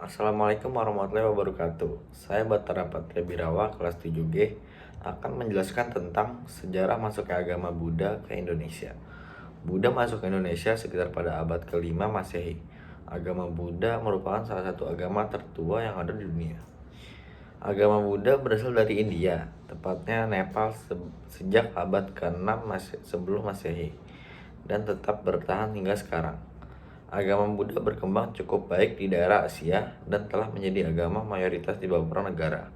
Assalamualaikum warahmatullahi wabarakatuh. Saya Batara Patria Birawa, kelas 7G, akan menjelaskan tentang sejarah masuknya agama Buddha ke Indonesia. Buddha masuk ke Indonesia sekitar pada abad ke-5 Masehi. Agama Buddha merupakan salah satu agama tertua yang ada di dunia. Agama Buddha berasal dari India, tepatnya Nepal sejak abad ke-6 sebelum Masehi, dan tetap bertahan hingga sekarang. Agama Buddha berkembang cukup baik di daerah Asia dan telah menjadi agama mayoritas di beberapa negara,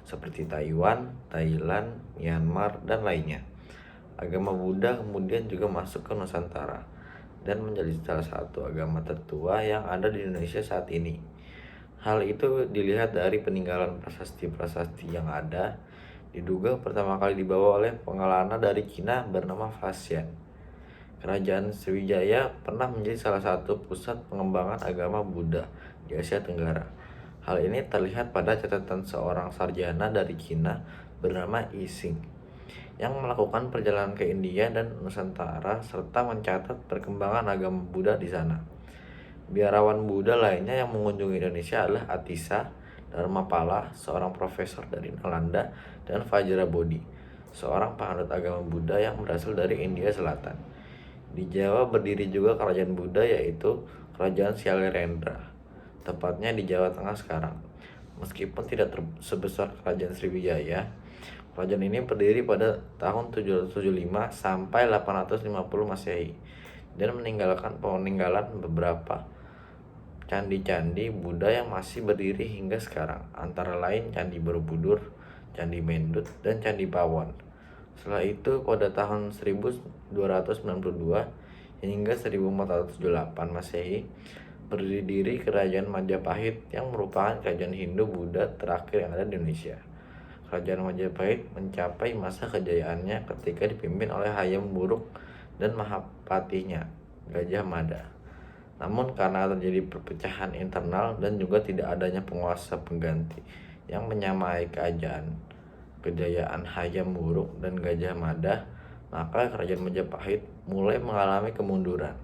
seperti Taiwan, Thailand, Myanmar, dan lainnya. Agama Buddha kemudian juga masuk ke Nusantara dan menjadi salah satu agama tertua yang ada di Indonesia saat ini. Hal itu dilihat dari peninggalan prasasti-prasasti yang ada. Diduga pertama kali dibawa oleh pengelana dari Cina bernama Fasyan. Kerajaan Sriwijaya pernah menjadi salah satu pusat pengembangan agama Buddha di Asia Tenggara. Hal ini terlihat pada catatan seorang sarjana dari Cina bernama Ising yang melakukan perjalanan ke India dan Nusantara serta mencatat perkembangan agama Buddha di sana. Biarawan Buddha lainnya yang mengunjungi Indonesia adalah Atisa Dharmapala, seorang profesor dari Nalanda, dan Vajrabodhi, seorang penganut agama Buddha yang berasal dari India Selatan. Di Jawa berdiri juga kerajaan Buddha, yaitu Kerajaan Syailendra, tepatnya di Jawa Tengah sekarang. Meskipun tidak sebesar Kerajaan Sriwijaya, kerajaan ini berdiri pada tahun 775 sampai 850 Masehi dan meninggalkan peninggalan beberapa candi-candi Buddha yang masih berdiri hingga sekarang, antara lain Candi Borobudur, Candi Mendut, dan Candi Pawon. Setelah itu pada tahun 1292 hingga 1478 Masehi berdiri Kerajaan Majapahit yang merupakan kerajaan Hindu Buddha terakhir yang ada di Indonesia. Kerajaan Majapahit mencapai masa kejayaannya ketika dipimpin oleh Hayam Wuruk dan Mahapatinya, Gajah Mada. Namun karena terjadi perpecahan internal dan juga tidak adanya penguasa pengganti yang menyamai kejayaan Hayam Wuruk dan Gajah Mada, maka kerajaan Majapahit mulai mengalami kemunduran.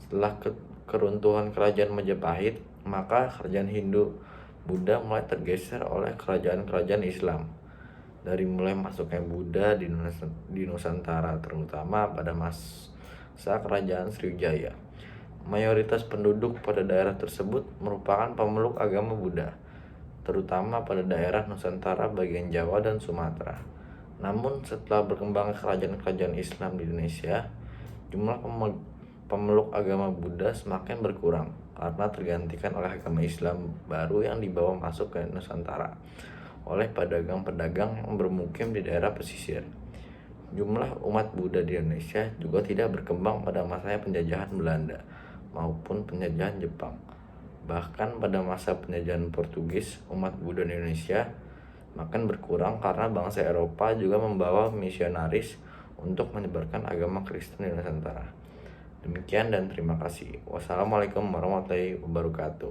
Setelah keruntuhan kerajaan Majapahit, maka kerajaan Hindu Buddha mulai tergeser oleh kerajaan-kerajaan Islam. Dari mulai masuknya Buddha di Nusantara, terutama pada masa kerajaan Sriwijaya. Mayoritas penduduk pada daerah tersebut merupakan pemeluk agama Buddha, terutama pada daerah Nusantara bagian Jawa dan Sumatera. Namun setelah berkembang kerajaan-kerajaan Islam di Indonesia, jumlah pemeluk agama Buddha semakin berkurang karena tergantikan oleh agama Islam baru yang dibawa masuk ke Nusantara oleh pedagang-pedagang yang bermukim di daerah pesisir. Jumlah umat Buddha di Indonesia juga tidak berkembang pada masanya penjajahan Belanda maupun penjajahan Jepang. Bahkan pada masa penjajahan Portugis, umat Buddha di Indonesia makin berkurang karena bangsa Eropa juga membawa misionaris untuk menyebarkan agama Kristen di Nusantara. Demikian dan terima kasih. Wassalamualaikum warahmatullahi wabarakatuh.